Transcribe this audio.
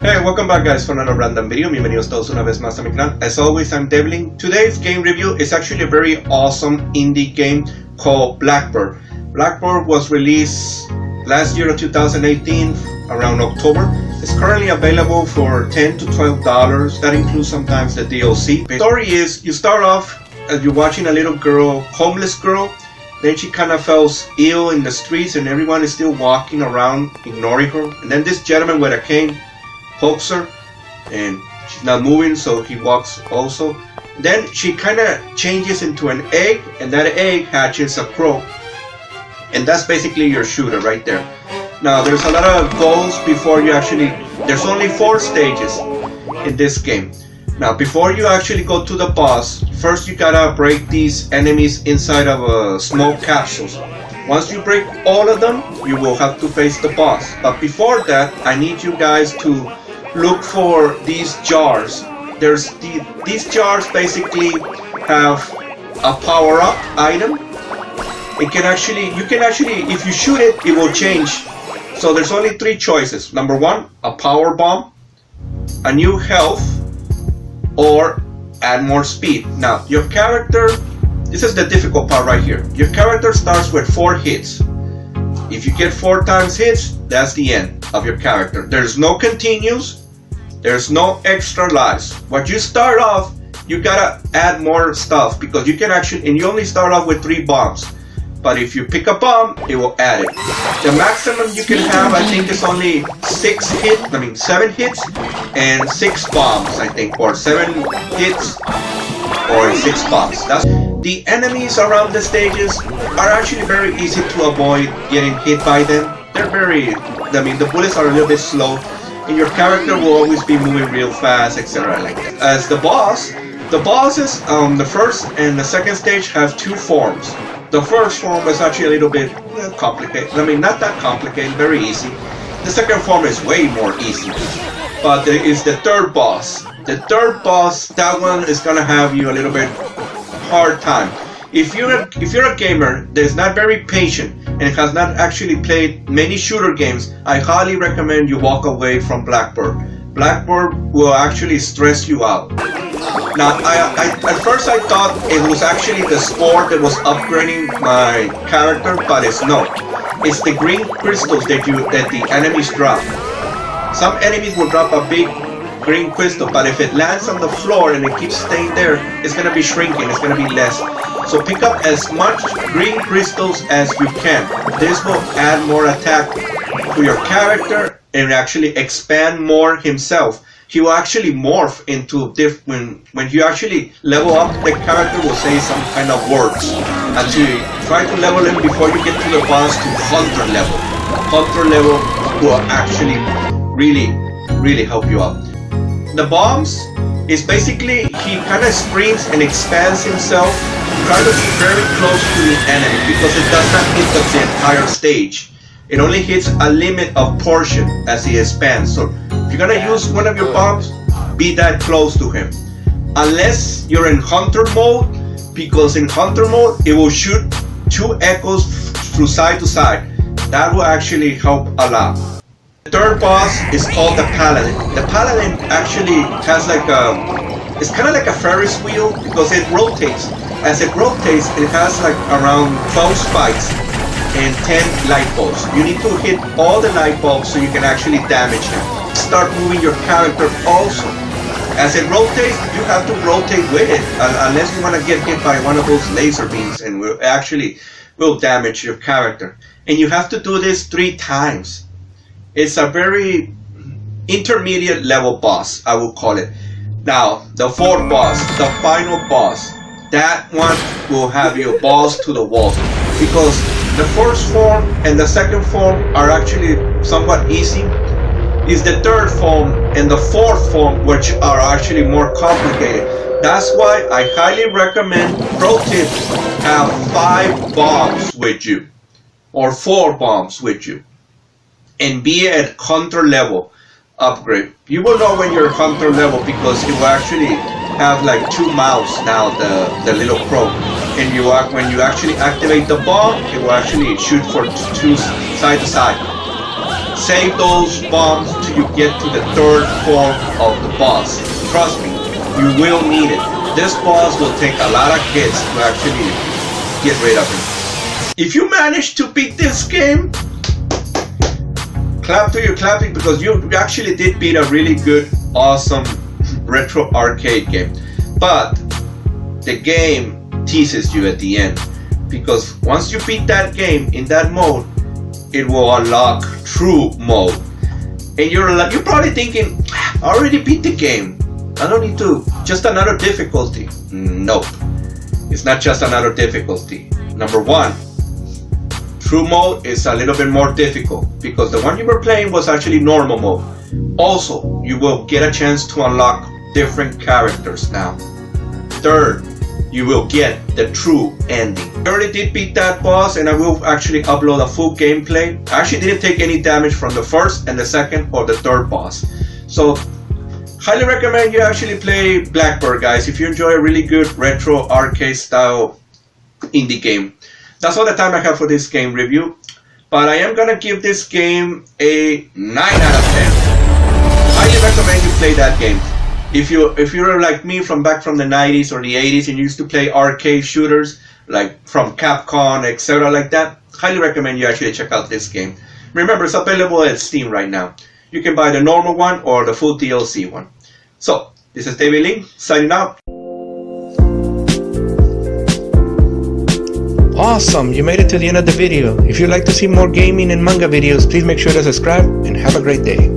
Hey, welcome back guys for another random video. Bienvenidos todos una vez más a mi canal. As always, I'm Devlin. Today's game review is actually a very awesome indie game called Blackbird. Blackbird was released last year of 2018 around October. It's currently available for $10 to $12. That includes sometimes the DLC. The story is you start off as you're watching a little girl, homeless girl. Then she kind of falls ill in the streets and everyone is still walking around ignoring her. And then this gentleman with a cane pokes her and she's not moving, so he walks also. Then she kind of changes into an egg, and that egg hatches a crow, and that's basically your shooter right there. Now there's a lot of goals before you actually, there's only 4 stages in this game. Now before you actually go to the boss, first you gotta break these enemies inside of small capsules. Once you break all of them, you will have to face the boss. But before that, I need you guys to look for these jars. These jars basically have a power-up item. You can actually, if you shoot it, it will change. So there's only 3 choices. Number 1, a power bomb, a new health, or add more speed. Now your character, this is the difficult part right here. Your character starts with 4 hits. If you get 4 times hits, that's the end of your character. There's no continues. There's no extra lives. What you start off, you gotta add more stuff because you can actually, and you only start off with 3 bombs. But if you pick a bomb, it will add it. The maximum you can have, I think, is only 7 hits and 6 bombs, I think, or 7 hits or 6 bombs. The enemies around the stages are actually very easy to avoid getting hit by them. They're the bullets are a little bit slow, and your character will always be moving real fast, etc. like that. As the bosses, the first and the second stage have 2 forms. The first form is actually a little bit complicated. Not that complicated, very easy. The second form is way more easy. But there is the third boss. The third boss, that one is gonna have you a little bit hard time. If you're a gamer that is not very patient and has not actually played many shooter games, I highly recommend you walk away from Blackbird. Blackbird will actually stress you out. Now, at first I thought it was actually the spore that was upgrading my character, but it's not. It's the green crystals that the enemies drop. Some enemies will drop a big green crystal, but if it lands on the floor and it keeps staying there, it's gonna be shrinking, it's gonna be less. So pick up as much green crystals as you can. This will add more attack to your character and actually expand more himself. He will actually morph into different, when you actually level up, the character will say some kind of words. And to try to level him before you get to the boss to Hunter level. Hunter level will actually really help you out. The bombs is basically, he kind of springs and expands himself, try to be very close to the enemy because it does not hit the entire stage. It only hits a limit of portion as he expands. So if you're gonna use one of your bombs, be that close to him. Unless you're in Hunter mode, because in Hunter mode, it will shoot 2 echoes through side to side. That will actually help a lot. The third boss is called the Paladin. The Paladin actually has like it's kind of like a Ferris wheel because it rotates. As it rotates, it has like around 12 spikes and 10 light bulbs. You need to hit all the light bulbs so you can actually damage him. Start moving your character also. As it rotates, you have to rotate with it, unless you want to get hit by one of those laser beams and will damage your character. And you have to do this 3 times. It's a very intermediate level boss, I would call it. Now, the 4th boss, the final boss, that one will have you balls to the wall because the first form and the second form are actually somewhat easy. It's the 3rd form and the 4th form which are actually more complicated. That's why I highly recommend, pro tip, have 5 bombs with you or 4 bombs with you and be at Hunter level upgrade. You will know when you're Hunter level because it will actually have like 2 mouths now, the little crow. And when you actually activate the bomb, it will actually shoot for 2 side to side. Save those bombs till you get to the third form of the boss. Trust me, you will need it. This boss will take a lot of hits to actually get rid of him. If you manage to beat this game, clap to you, clapping, because you actually did beat a really good, awesome retro arcade game. But the game teases you at the end, because once you beat that game in that mode, it will unlock true mode. And you're probably thinking, I already beat the game, I don't need to, just another difficulty. Nope, it's not just another difficulty. Number one, true mode is a little bit more difficult because the one you were playing was actually normal mode. Also, you will get a chance to unlock different characters now. Third, you will get the true ending. I already did beat that boss, and I will actually upload a full gameplay. I actually didn't take any damage from the first and the second or the third boss. So, highly recommend you actually play Blackbird, guys, if you enjoy a really good retro arcade style indie game. That's all the time I have for this game review, but I am gonna give this game a 9 out of 10. Highly recommend you play that game. If you're like me from back from the 90s or the 80s and you used to play arcade shooters like from Capcom, etc. like that, highly recommend you actually check out this game. Remember, it's available at Steam right now. You can buy the normal one or the full DLC one. So, this is David Lee, signing out. Awesome, you made it to the end of the video. If you'd like to see more gaming and manga videos, please make sure to subscribe and have a great day.